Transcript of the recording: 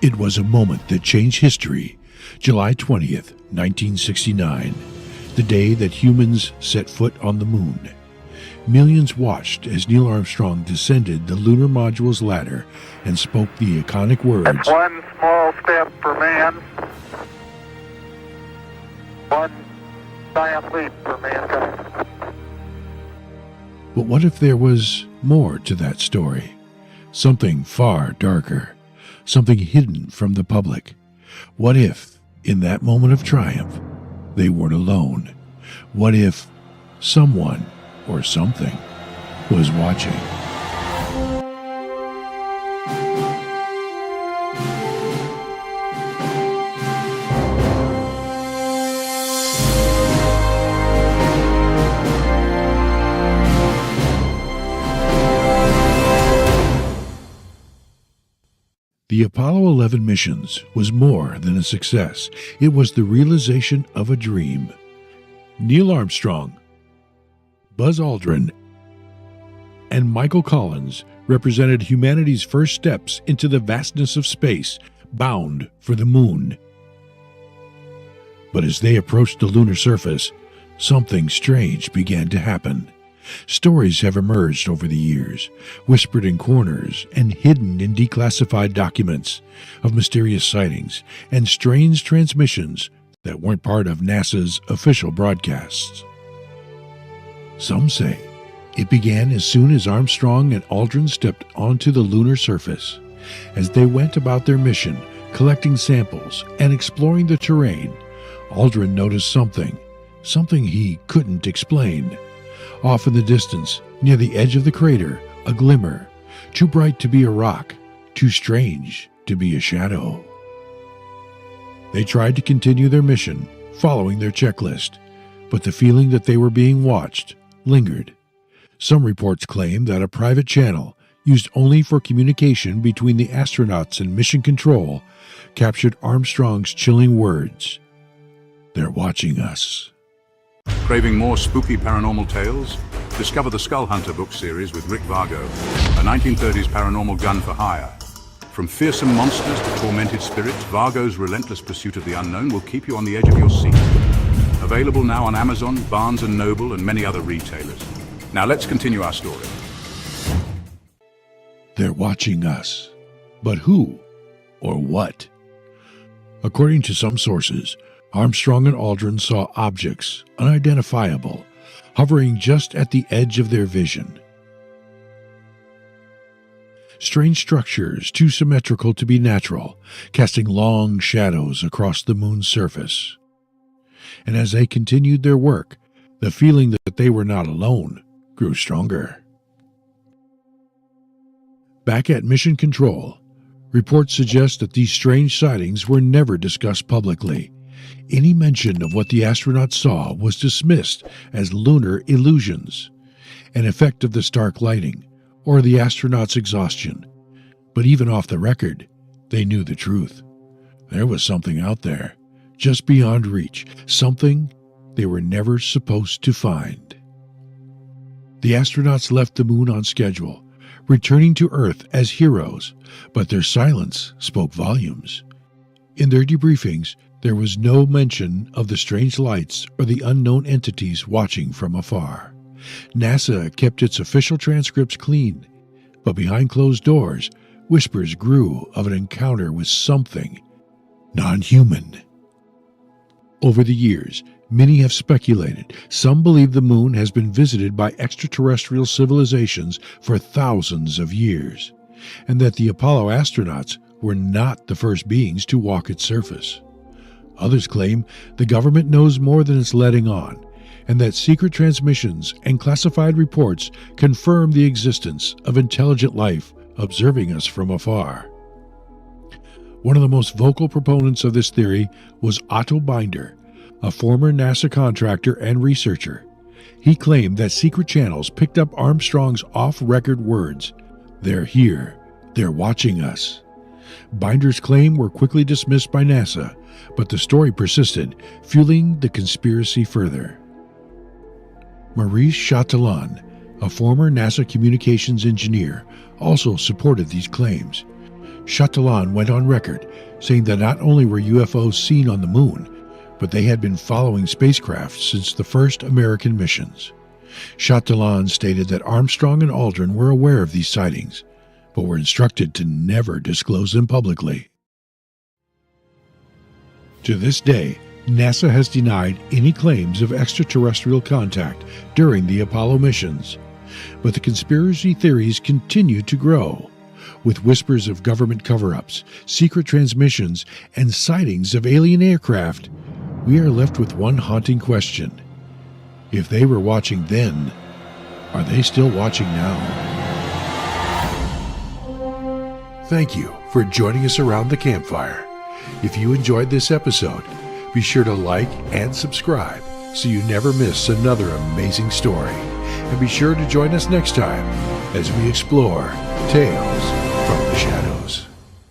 It was a moment that changed history. July 20th, 1969, the day that humans set foot on the moon. Millions watched as Neil Armstrong descended the lunar module's ladder and spoke the iconic words, "That's one small step for man, one giant leap for mankind." But what if there was more to that story? Something far darker, something hidden from the public. What if, in that moment of triumph, they weren't alone? What if someone or something was watching? The Apollo 11 missions was more than a success. It was the realization of a dream. Neil Armstrong, Buzz Aldrin, and Michael Collins represented humanity's first steps into the vastness of space, bound for the moon. But as they approached the lunar surface, something strange began to happen. Stories have emerged over the years, whispered in corners and hidden in declassified documents, of mysterious sightings and strange transmissions that weren't part of NASA's official broadcasts. Some say it began as soon as Armstrong and Aldrin stepped onto the lunar surface. As they went about their mission, collecting samples and exploring the terrain, Aldrin noticed something he couldn't explain. Off in the distance, near the edge of the crater, a glimmer, too bright to be a rock, too strange to be a shadow. They tried to continue their mission, following their checklist, but the feeling that they were being watched lingered. Some reports claim that a private channel, used only for communication between the astronauts and mission control, captured Armstrong's chilling words, "They're watching us." Craving more spooky paranormal tales? Discover the Skull Hunter book series with Rick Vargo, a 1930s paranormal gun for hire. From fearsome monsters to tormented spirits, Vargo's relentless pursuit of the unknown will keep you on the edge of your seat. Available now on Amazon, Barnes & Noble, and many other retailers. Now let's continue our story. They're watching us. But who? Or what? According to some sources, Armstrong and Aldrin saw objects, unidentifiable, hovering just at the edge of their vision. Strange structures, too symmetrical to be natural, casting long shadows across the moon's surface. And as they continued their work, the feeling that they were not alone grew stronger. Back at Mission Control, reports suggest that these strange sightings were never discussed publicly. Any mention of what the astronauts saw was dismissed as lunar illusions, an effect of the stark lighting, or the astronauts' exhaustion. But even off the record, they knew the truth. There was something out there, just beyond reach, something they were never supposed to find. The astronauts left the moon on schedule, returning to Earth as heroes, but their silence spoke volumes. In their debriefings, there was no mention of the strange lights or the unknown entities watching from afar. NASA kept its official transcripts clean, but behind closed doors, whispers grew of an encounter with something non-human. Over the years, many have speculated. Some believe the moon has been visited by extraterrestrial civilizations for thousands of years, and that the Apollo astronauts were not the first beings to walk its surface. Others claim the government knows more than it's letting on, and that secret transmissions and classified reports confirm the existence of intelligent life observing us from afar. One of the most vocal proponents of this theory was Otto Binder, a former NASA contractor and researcher. He claimed that secret channels picked up Armstrong's off-record words, "They're here, they're watching us." Binder's claim were quickly dismissed by NASA, but the story persisted, fueling the conspiracy further. Maurice Chatelain, a former NASA communications engineer, also supported these claims. Chatelain went on record saying that not only were UFOs seen on the moon, but they had been following spacecraft since the first American missions. Chatelain stated that Armstrong and Aldrin were aware of these sightings, but were instructed to never disclose them publicly. To this day, NASA has denied any claims of extraterrestrial contact during the Apollo missions, but the conspiracy theories continue to grow, with whispers of government cover-ups, secret transmissions, and sightings of alien aircraft. We are left with one haunting question. If they were watching then, are they still watching now? Thank you for joining us around the campfire. If you enjoyed this episode, be sure to like and subscribe so you never miss another amazing story. And be sure to join us next time as we explore tales